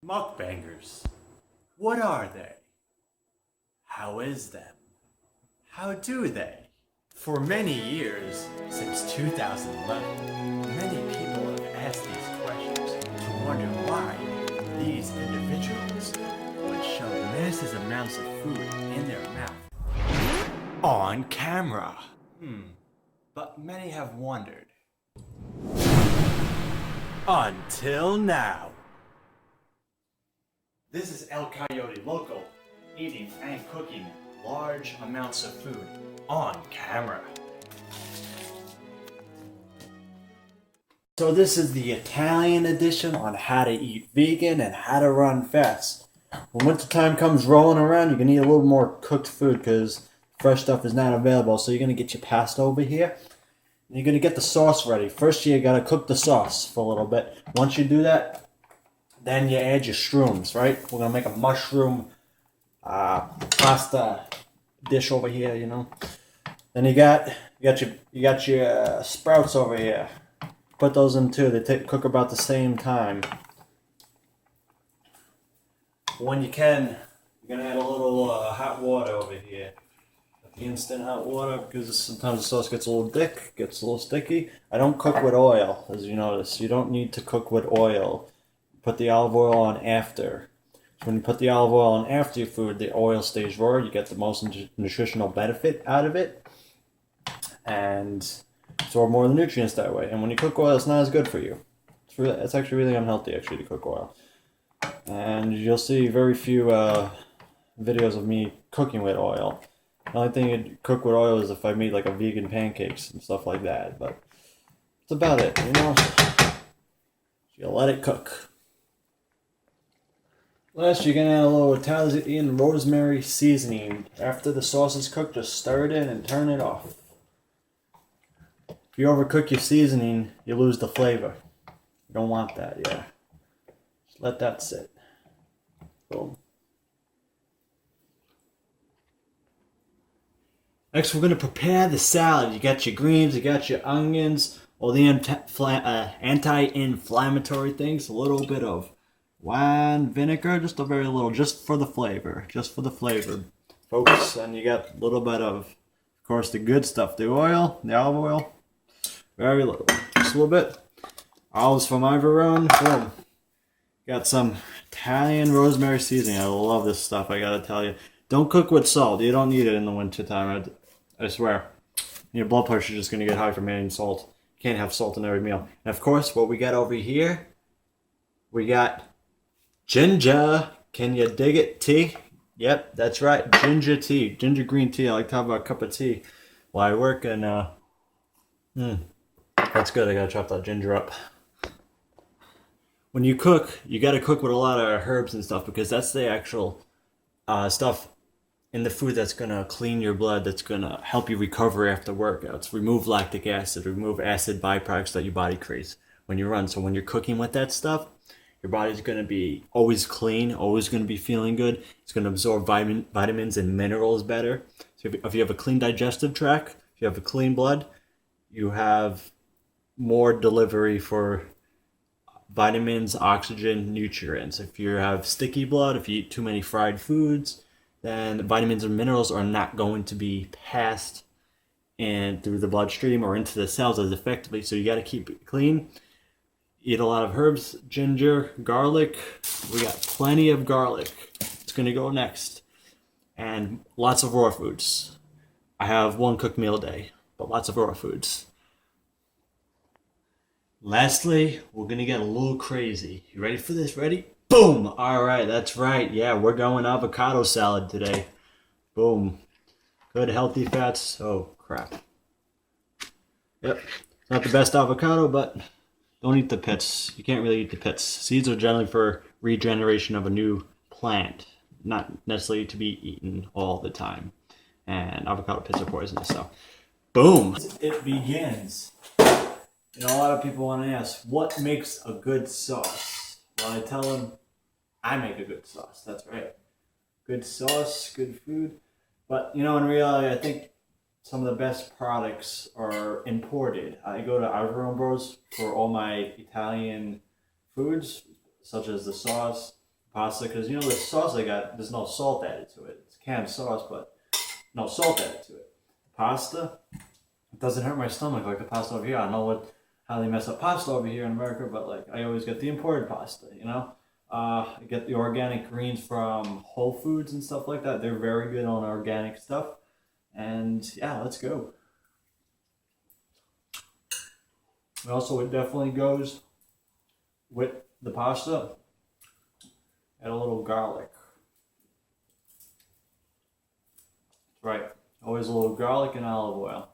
Muckbangers. What are they? How is them? How do they? For many years, since 2011, many people have asked these questions to wonder why these individuals would shove massive amounts of food in their mouth on camera. But many have wondered. Until now. This is El Coyote Loco, eating and cooking large amounts of food on camera. So this is the Italian edition on how to eat vegan and how to run fast. When wintertime comes rolling around, you're going to need a little more cooked food because fresh stuff is not available. So you're going to get your pasta over here. And you're going to get the sauce ready. First you got to cook the sauce for a little bit. Once you do that, then you add your shrooms, right? We're gonna make a mushroom pasta dish over here, you know. Then you got your sprouts over here. Put those in too. They cook about the same time. When you can, you're gonna add a little hot water over here. The instant hot water, because sometimes the sauce gets a little thick, gets a little sticky. I don't cook with oil, as you notice. You don't need to cook with oil. Put the olive oil on after. So when you put the olive oil on after your food, the oil stays raw. You get the most nutritional benefit out of it, and absorb more of the nutrients that way. And when you cook oil, it's not as good for you. It's actually really unhealthy actually to cook oil. And you'll see very few videos of me cooking with oil. The only thing you'd cook with oil is if I made like a vegan pancakes and stuff like that. But that's about it, you know. You let it cook. Last, you're gonna add a little Italian rosemary seasoning. After the sauce is cooked, just stir it in and turn it off. If you overcook your seasoning, you lose the flavor. You don't want that, yeah. Just let that sit. Boom. Next, we're gonna prepare the salad. You got your greens, you got your onions, all the anti-inflammatory things, a little bit of wine, vinegar, just a very little, just for the flavor, folks. And you got a little bit of course, the good stuff, the oil, the olive oil, very little, just a little bit. Olives from Ivorone, boom. Got some Italian rosemary seasoning. I love this stuff, I gotta tell you. Don't cook with salt. You don't need it in the winter time. I swear. Your blood pressure is just gonna get high from adding salt. You can't have salt in every meal. And of course, what we got over here, we got ginger. Can you dig it? Tea? Yep, that's right. Ginger tea. Ginger green tea. I like to have a cup of tea while I work, and that's good. I gotta chop that ginger up. When you cook, you gotta cook with a lot of herbs and stuff because that's the actual stuff in the food that's gonna clean your blood, that's gonna help you recover after workouts, remove lactic acid, remove acid byproducts that your body creates when you run. So when you're cooking with that stuff, your body's gonna be always clean, always gonna be feeling good. It's gonna absorb vitamins and minerals better. So if you have a clean digestive tract, if you have a clean blood, you have more delivery for vitamins, oxygen, nutrients. If you have sticky blood, if you eat too many fried foods, then the vitamins and minerals are not going to be passed in through the bloodstream or into the cells as effectively. So you got to keep it clean. Eat a lot of herbs, ginger, garlic. We got plenty of garlic. It's going to go next. And lots of raw foods. I have one cooked meal a day, but lots of raw foods. Lastly, we're going to get a little crazy. You ready for this? Ready? Boom! Alright, that's right. Yeah, we're going avocado salad today. Boom. Good healthy fats. Oh, crap. Yep. Not the best avocado, but don't eat the pits. You can't really eat the pits. Seeds are generally for regeneration of a new plant, not necessarily to be eaten all the time. And avocado pits are poisonous, so boom! It begins. You know, a lot of people want to ask, what makes a good sauce? Well, I tell them, I make a good sauce. That's right. Good sauce, good food. But, you know, in reality, I think some of the best products are imported. I go to Ivorone Bros for all my Italian foods, such as the sauce, pasta because you know the sauce I got, there's no salt added to it. It's canned sauce, but no salt added to it. Pasta, it doesn't hurt my stomach like the pasta over here. I don't know how they mess up pasta over here in America, but like I always get the imported pasta, you know. I get the organic greens from Whole Foods and stuff like that. They're very good on organic stuff. And yeah, let's go. Also, it definitely goes with the pasta. Add a little garlic. That's right. Always a little garlic and olive oil.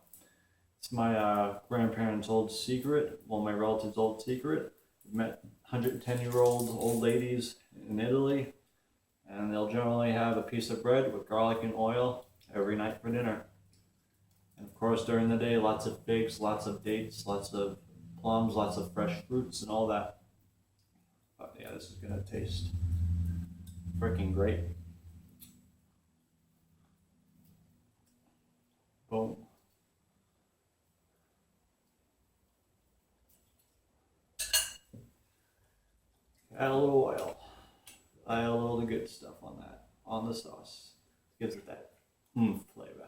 It's my grandparents' old secret. Well, my relatives' old secret. We met 110-year-old old ladies in Italy, and they'll generally have a piece of bread with garlic and oil every night for dinner. And of course, during the day, lots of figs, lots of dates, lots of plums, lots of fresh fruits, and all that. But yeah, this is gonna taste freaking great. Boom. Add a little oil. Add a little of the good stuff on that, on the sauce. Gives it that flavor.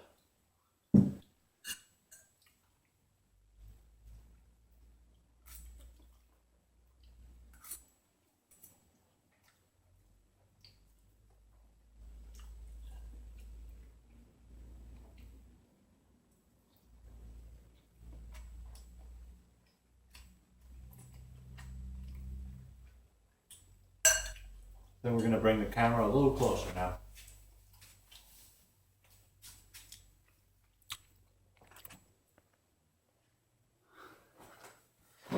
Then we're going to bring the camera a little closer now. I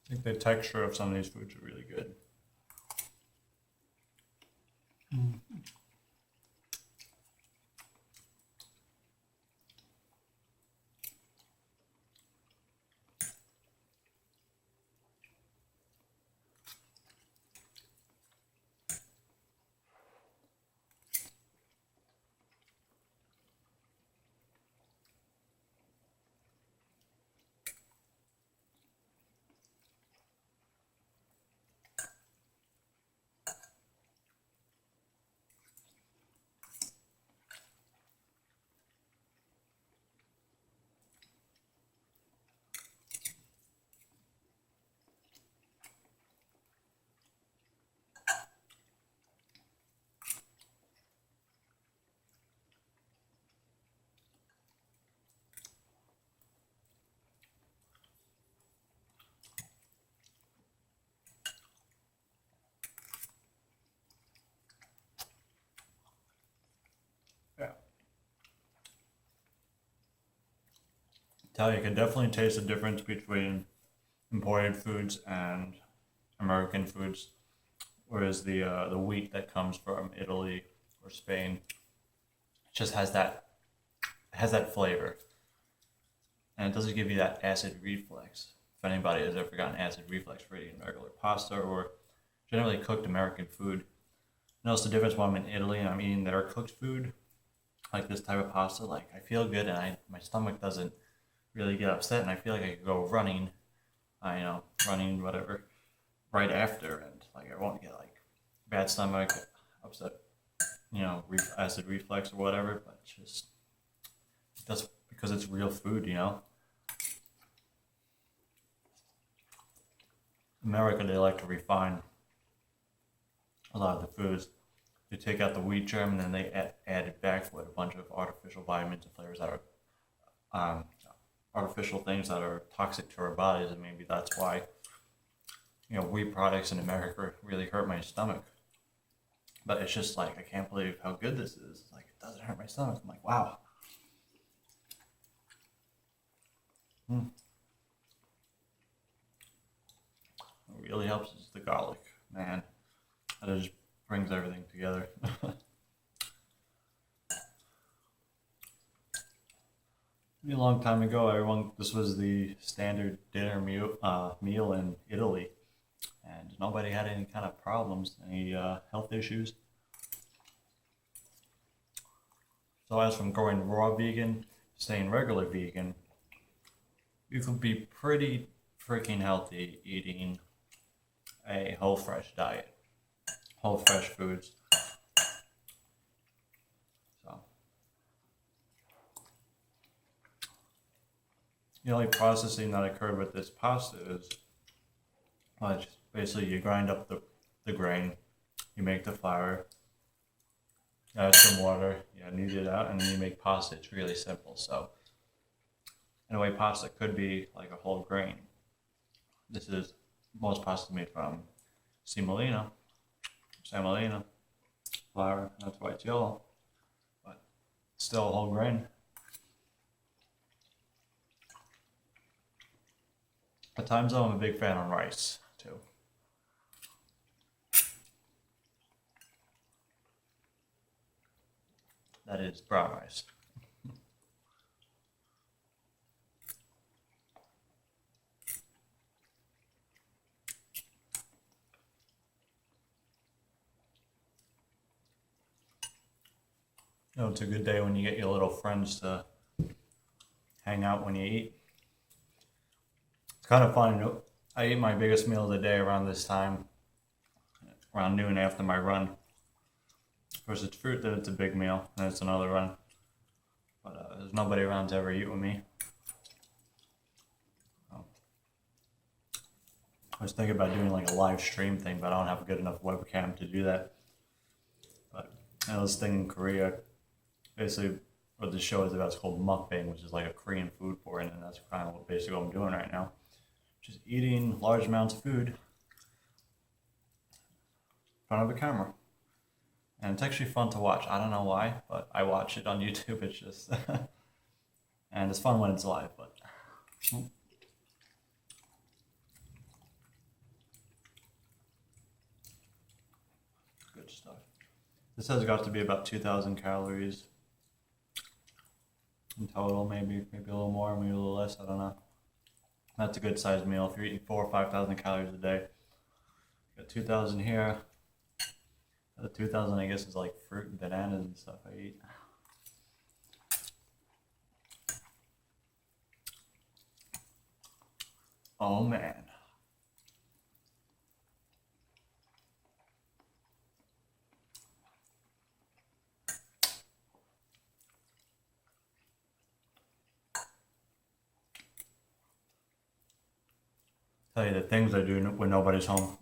think the texture of some of these foods are really good. Tell you can definitely taste the difference between imported foods and American foods, whereas the wheat that comes from Italy or Spain just has that flavor, and it doesn't give you that acid reflux. If anybody has ever gotten acid reflux for eating regular pasta or generally cooked American food, notice the difference when I'm in Italy and I'm eating their cooked food, like this type of pasta. Like I feel good, and my stomach doesn't really get upset, and I feel like I could go running, running whatever, right after, and like I won't get like bad stomach, upset, acid reflux or whatever. But just that's because it's real food, America, they like to refine a lot of the foods. They take out the wheat germ and then they add it back with a bunch of artificial vitamins and flavors that are artificial things that are toxic to our bodies, and maybe that's why wheat products in America really hurt my stomach. But it's just like I can't believe how good this is. Like it doesn't hurt my stomach. I'm like, wow. What really helps is the garlic, man. That just brings everything together. A long time ago, this was the standard dinner meal in Italy, and nobody had any kind of problems, any health issues. So as from going raw vegan, staying regular vegan, you can be pretty freaking healthy eating a whole fresh diet, whole fresh foods. So the only processing that occurred with this pasta is, well, it's basically you grind up the grain, you make the flour, add some water, knead it out, and then you make pasta. It's really simple. So in a way, pasta could be like a whole grain. This is most pasta made from semolina flour. That's why it's yellow, but still a whole grain. At times, though, I'm a big fan on rice too. That is brown rice. It's a good day when you get your little friends to hang out when you eat. It's kind of fun. I eat my biggest meal of the day around this time, around noon after my run. Of course, it's fruit, then it's a big meal, and it's another run. But there's nobody around to ever eat with me. I was thinking about doing like a live stream thing, but I don't have a good enough webcam to do that. But this thing in Korea, basically what the show is about, is called Muckbang, which is like a Korean food porn, and that's kind of basically what I'm doing right now. Just eating large amounts of food in front of a camera. And it's actually fun to watch. I don't know why, but I watch it on YouTube. It's just, and it's fun when it's live, but. Good stuff. This has got to be about 2,000 calories in total, maybe a little more, maybe a little less, I don't know. That's a good sized meal. If you're eating 4,000 or 5,000 calories a day, got 2,000 here. The 2,000, I guess, is like fruit and bananas and stuff I eat. Oh man. Tell you the things I do when nobody's home.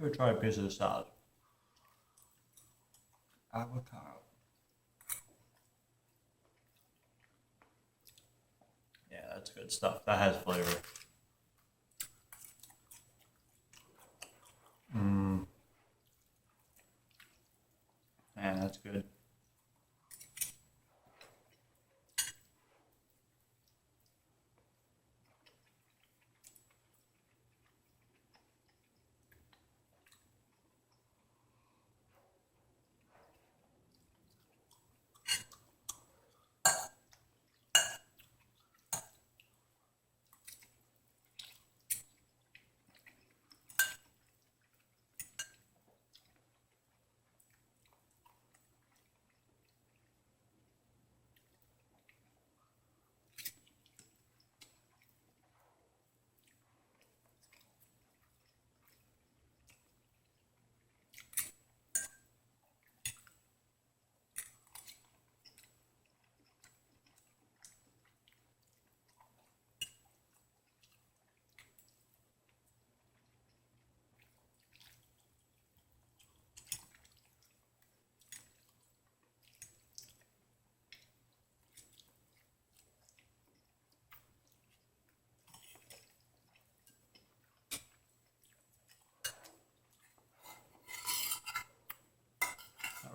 So we try a piece of the salad. Avocado. Yeah, that's good stuff. That has flavor. good.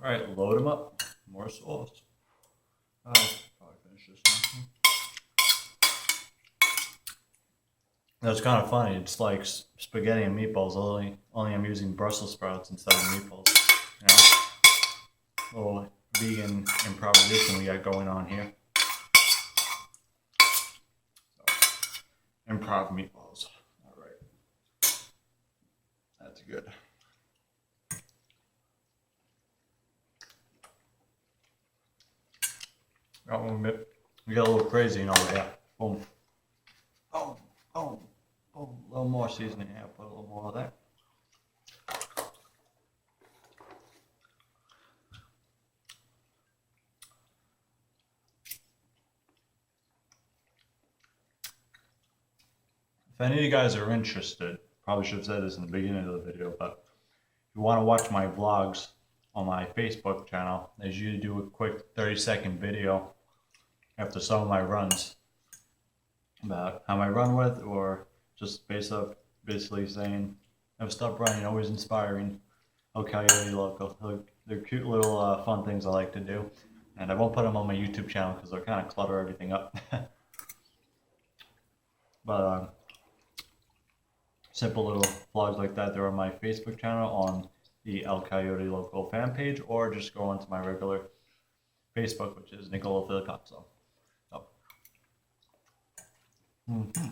All right, load them up. More sauce. I'll probably finish this one. That's kind of funny. It's like spaghetti and meatballs. Only I'm using Brussels sprouts instead of meatballs. You know, little vegan improvisation we got going on here. So, improv meatballs. All right, that's good. Got one bit. We got a little crazy, you know. Yeah. Boom. Boom. Boom. Boom. A little more seasoning. Yeah, put a little more of that. If any of you guys are interested, probably should have said this in the beginning of the video, but if you want to watch my vlogs on my Facebook channel, I usually do a quick 30-second video after some of my runs about how I run with, or just basically saying, never stop running, always inspiring. Okay, local. They're cute little fun things I like to do, and I won't put them on my YouTube channel because they'll kind of clutter everything up. But simple little vlogs like that, they're on my Facebook channel on the El Coyote Local fan page, or just go onto my regular Facebook, which is Nicola Filicazzo. Mm-hmm.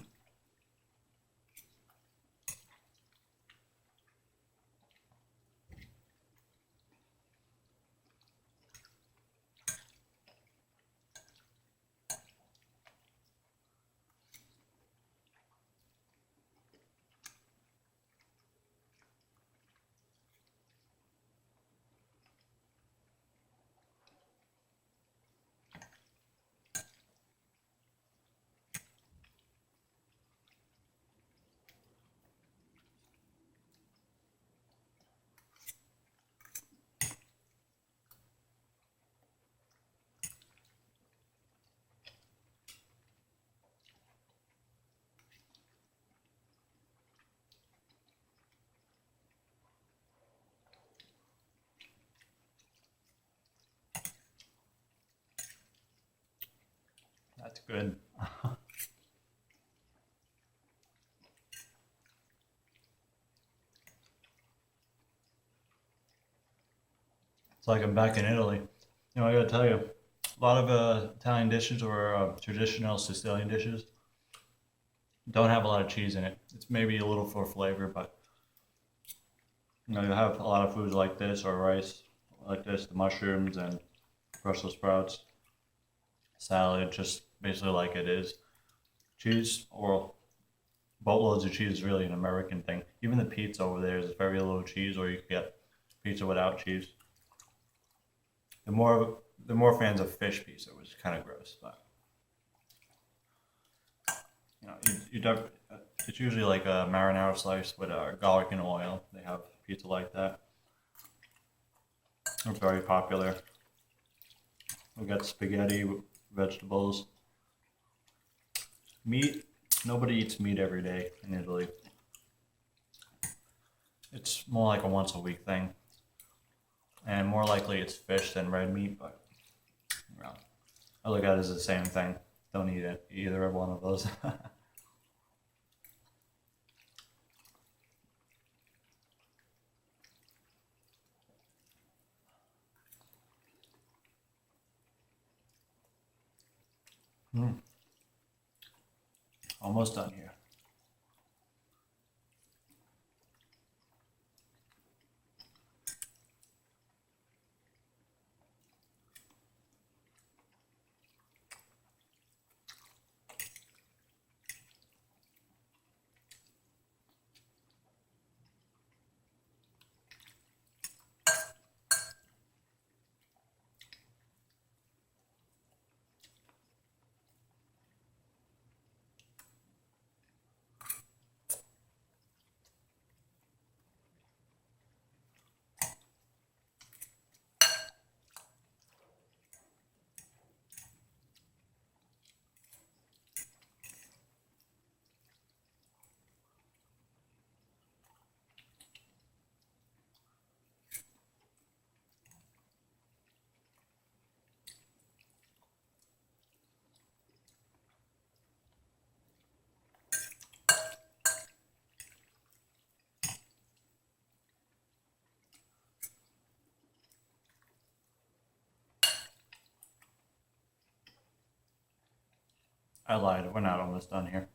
That's good. It's like I'm back in Italy. You know, I gotta tell you, a lot of Italian dishes or traditional Sicilian dishes don't have a lot of cheese in it. It's maybe a little for flavor, but you know, you have a lot of foods like this or rice like this, the mushrooms and Brussels sprouts, salad, just basically like it is. Cheese or boatloads of cheese is really an American thing. Even the pizza over there is very little cheese, or you can get pizza without cheese. The more fans of fish pizza, which is kind of gross, but you know, it's usually like a marinara slice with garlic and oil. They have pizza like that. It's very popular. We got spaghetti, vegetables, meat. Nobody eats meat every day in Italy. It's more like a once a week thing. And more likely it's fish than red meat, but you know, I look at it as the same thing. Don't eat it, either one of those. Almost done here. I lied. We're not almost done here.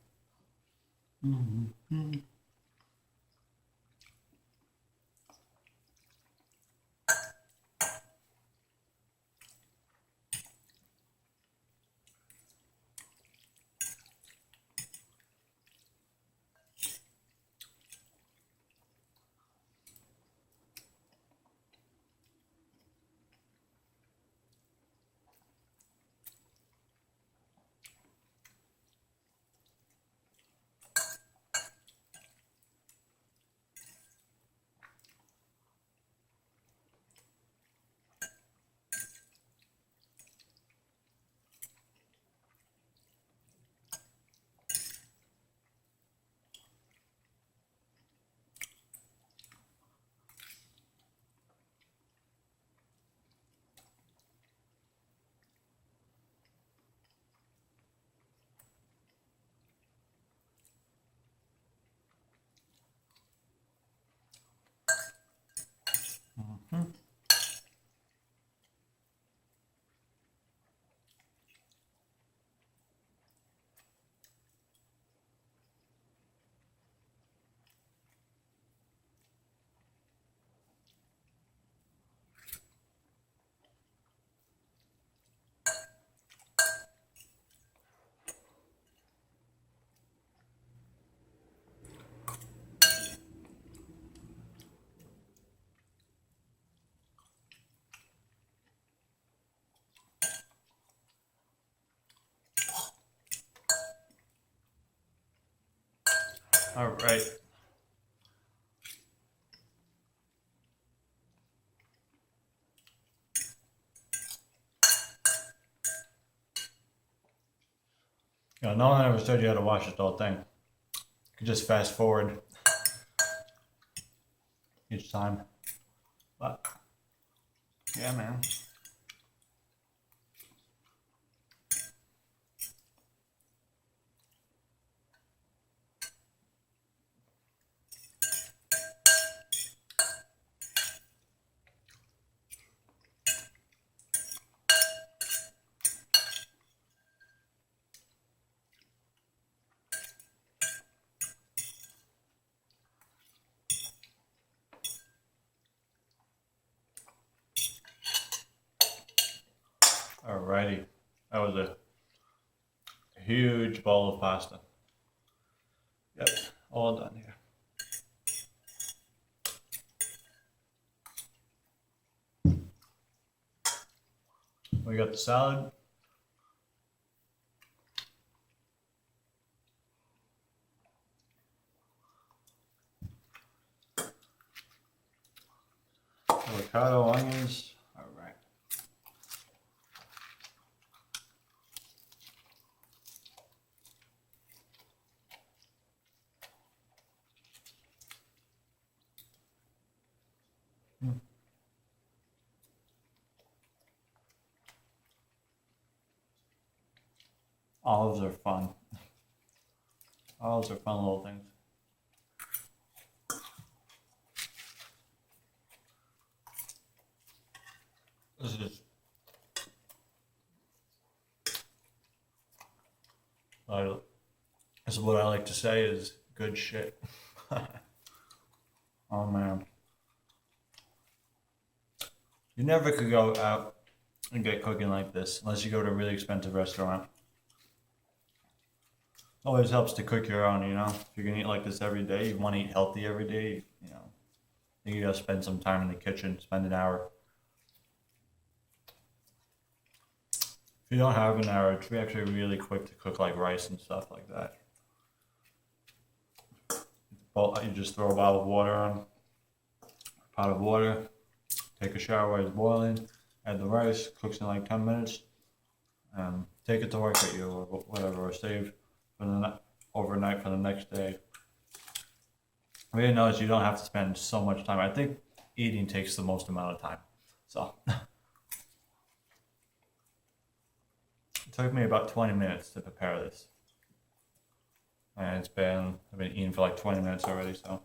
All right. No one ever showed you how to watch this whole thing. You can just fast forward each time. But yeah, man. Alrighty. That was a huge bowl of pasta. Yep, all done here. We got the salad. Avocado, onions. All right. Olives are fun. Olives are fun little things. This is this is what I like to say is good shit. Oh man. You never could go out and get cooking like this unless you go to a really expensive restaurant. Always helps to cook your own, you know. If you're gonna eat like this every day, you want to eat healthy every day, you know. I think you gotta spend some time in the kitchen, spend an hour. If you don't have an hour, it's actually really quick to cook like rice and stuff like that. You just throw a bottle of water on, a pot of water, take a shower while it's boiling, add the rice, cooks in like 10 minutes, take it to work at you or whatever, or save for the overnight for the next day. I really notice you don't have to spend so much time. I think eating takes the most amount of time. So it took me about 20 minutes to prepare this. And I've been eating for like 20 minutes already, so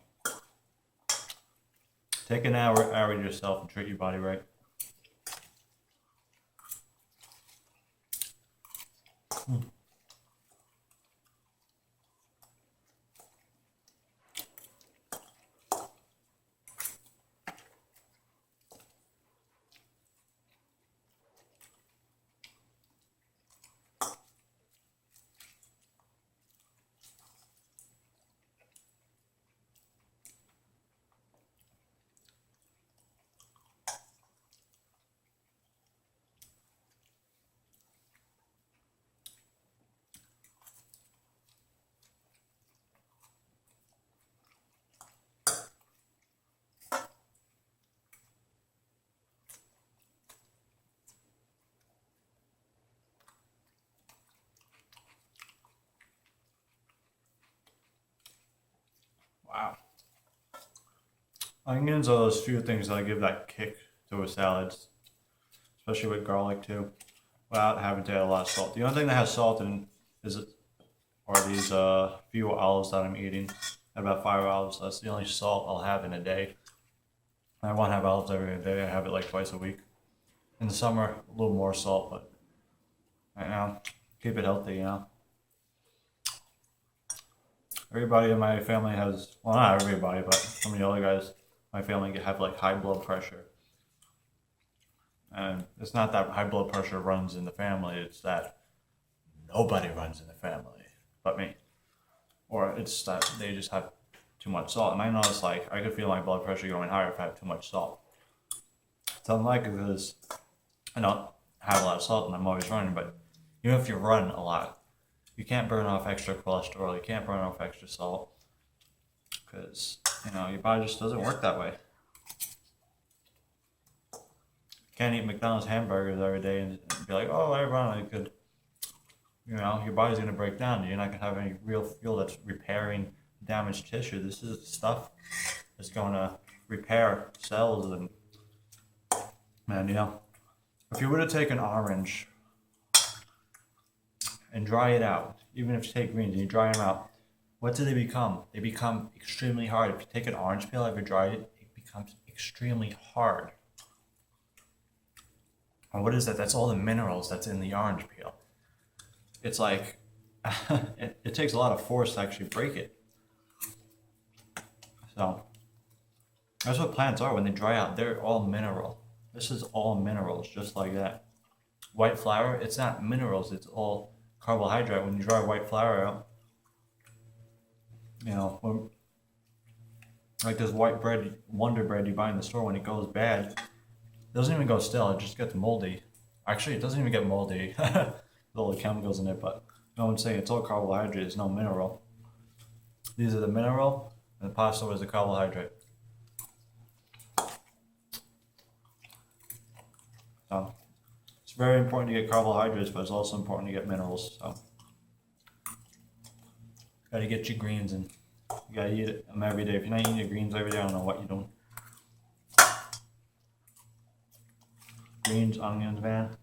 take an hour to yourself and treat your body right. Wow. Onions are those few things that give that kick to a salad, especially with garlic too, without having to add a lot of salt. The only thing that has salt in are these few olives that I'm eating. About 5 olives. That's the only salt I'll have in a day. I won't have olives every day. I have it like twice a week. In the summer, a little more salt, but right now, keep it healthy, you know. Everybody in my family has, well, not everybody, but some of the other guys in my family have like high blood pressure. And it's not that high blood pressure runs in the family, it's that nobody runs in the family but me. Or it's that they just have too much salt. And I notice like I could feel my blood pressure going higher if I have too much salt. It's unlikely because I don't have a lot of salt and I'm always running, but even if you run a lot, you can't burn off extra cholesterol, you can't burn off extra salt, because, you know, your body just doesn't work that way. You can't eat McDonald's hamburgers every day and be like, oh, I run, I could, you know, your body's going to break down. You're not going to have any real fuel that's repairing damaged tissue. This is stuff that's going to repair cells. And, man, you know, if you were to take an orange and dry it out, even if you take greens and you dry them out, what do they become? They become extremely hard. If you take an orange peel, if you dry it, it becomes extremely hard. And what is that? That's all the minerals that's in the orange peel. It's like, it takes a lot of force to actually break it. So, that's what plants are when they dry out. They're all mineral. This is all minerals, just like that. White flour, it's not minerals, it's all carbohydrate. When you dry white flour out, you know, like this white bread, Wonder Bread you buy in the store, when it goes bad, it doesn't even go stale, it just gets moldy. Actually, it doesn't even get moldy. All the chemicals in it, but no one's saying it's all carbohydrate, it's no mineral. These are the mineral, and the pasta was the carbohydrate. So, it's very important to get carbohydrates, but it's also important to get minerals. So, gotta get your greens, and you gotta eat them every day. If you're not eating your greens every day, I don't know what you're doing. Greens, onions, man.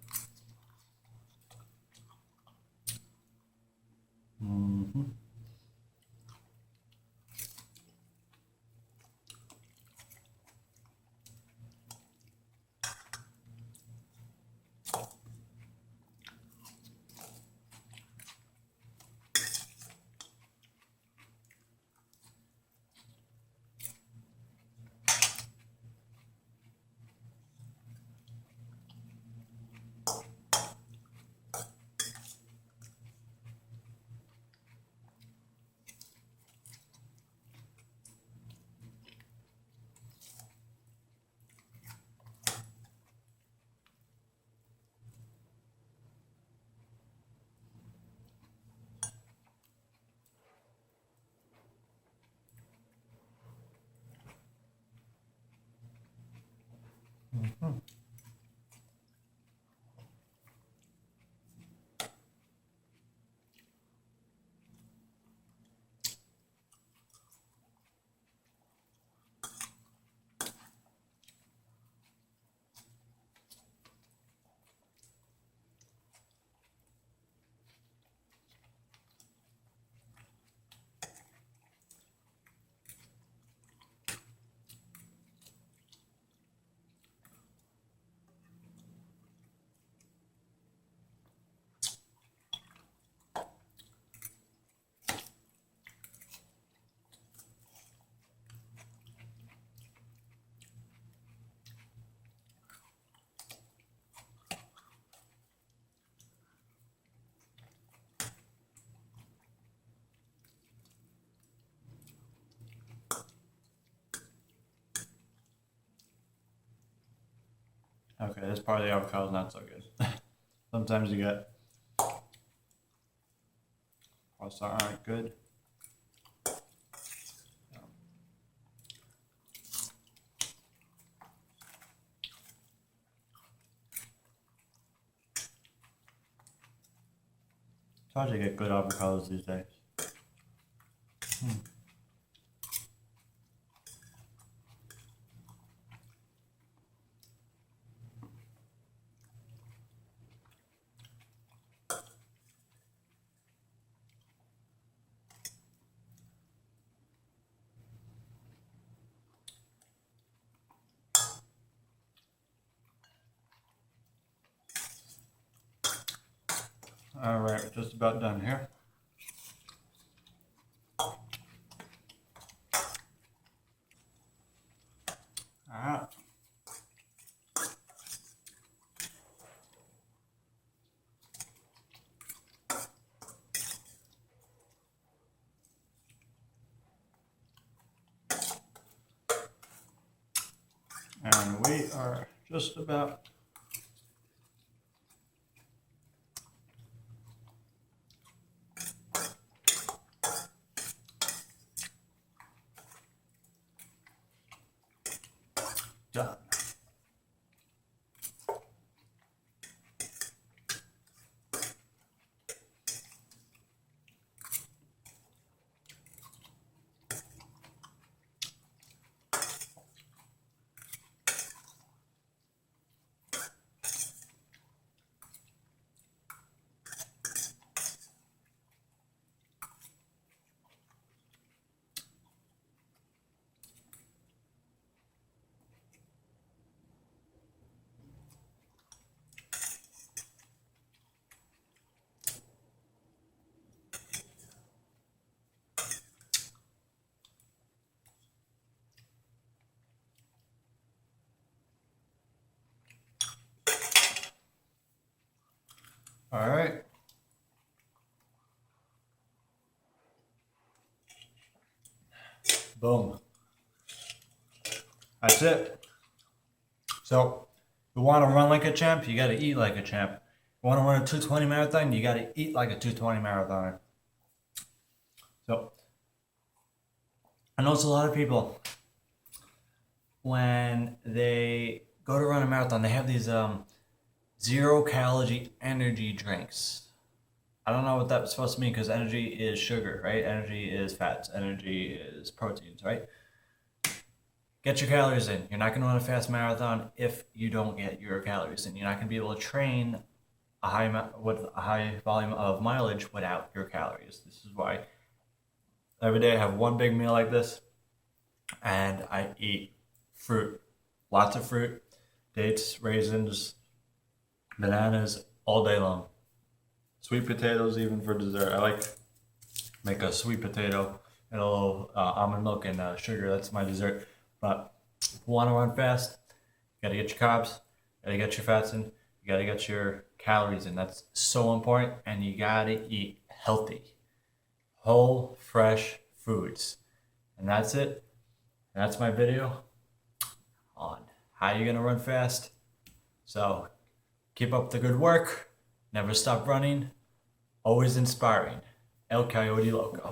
Okay, this part of the avocado is not so good. Sometimes you get parts that aren't good. It's hard to get good avocados these days. All right, we're just about done here. All right. And we are just about done. All right. Boom. That's it. So, you want to run like a champ, you got to eat like a champ. You want to run a 220 marathon, you got to eat like a 220 marathoner. So, I know it's a lot of people, when they go to run a marathon, they have these 0-calorie energy drinks. I don't know what that's supposed to mean, because energy is sugar, right? Energy is fats. Energy is proteins, right? Get your calories in. You're not going to run a fast marathon if you don't get your calories in. You're not going to be able to train with a high volume of mileage without your calories. This is why every day I have one big meal like this, and I eat fruit, lots of fruit, dates, raisins, bananas all day long. Sweet potatoes even for dessert. I like make a sweet potato and a little almond milk and sugar. That's my dessert. But if you want to run fast, you gotta get your carbs, you gotta get your fats in, you gotta get your calories in. That's so important, and you gotta eat healthy, whole, fresh foods. And that's it. That's my video on how you're gonna run fast. So keep up the good work, never stop running, always inspiring. El Coyote Loco.